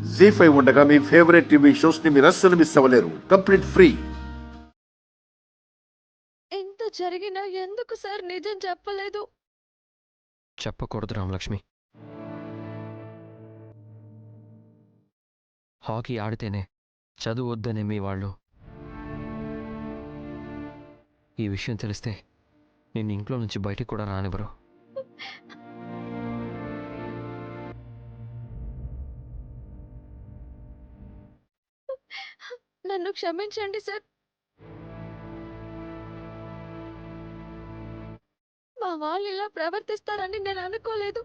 జీ5 ఉండగా మీ favourite TV shows ని మీరు అస్సలు మిస్ అవ్వలేరు. Complete free. ఇంత జరిగినా ఎందుకు సార్ నిజం చెప్పలేదు? చెప్పకూడదు రామలక్ష్మి. హాకీ ఆడితేనే చదువు వద్దనే మీ వాళ్ళు ఈ విషయం తెలిస్తే నిన్ను ఇంట్లో నుంచి బయటికి కూడా రానివ్వరు. నన్ను క్షమించండి సార్. మా వాళ్ళు ఇలా ప్రవర్తిస్తారని నేను అనుకోలేదు.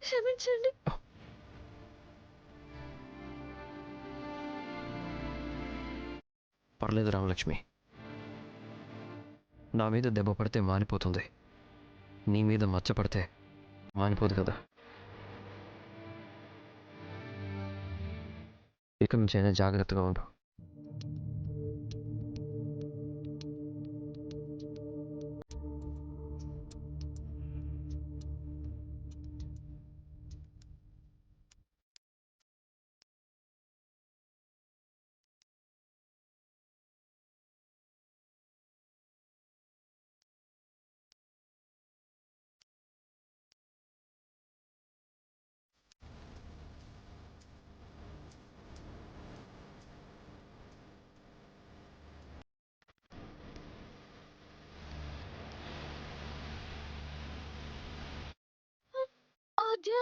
క్షమించండి. పర్లేదు రామలక్ష్మి, నా మీద దెబ్బ పడితే మానిపోతుంది, నీ మీద మచ్చ పడితే మానిపోదు కదా. ఇక నుంచైనా జాగ్రత్తగా ఉండు. ఆద్య,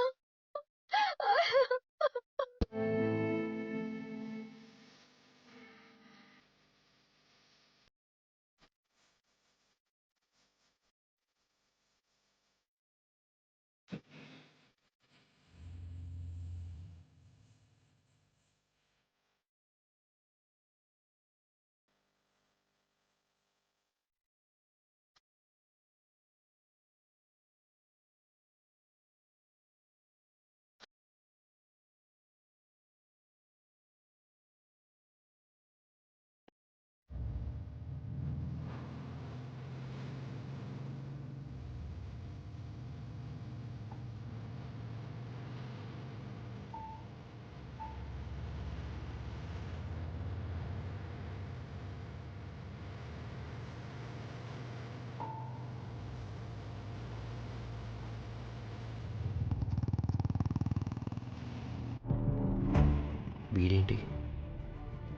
వీడేంటి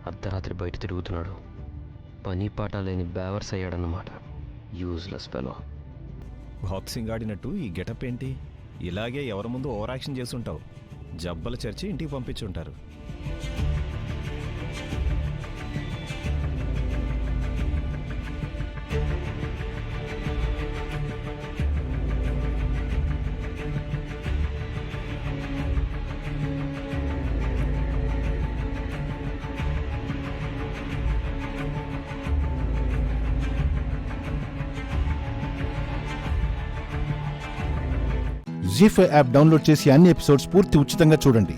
అర్ధరాత్రి బయట తిరుగుతున్నాడు? పని పాట లేని బ్యావర్స్ అయ్యాడన్నమాట. Useless fellow. బాక్సింగ్ ఆడినట్టు ఈ గెటప్ ఏంటి? ఇలాగే ఎవరి ముందు ఓవర్ యాక్షన్ చేసుంటావు. జబ్బలు చర్చి ఇంటికి పంపించుంటారు. జీ5 యాప్ డౌన్లోడ్ చేసి అన్ని ఎపిసోడ్స్ పూర్తి ఉచితంగా చూడండి.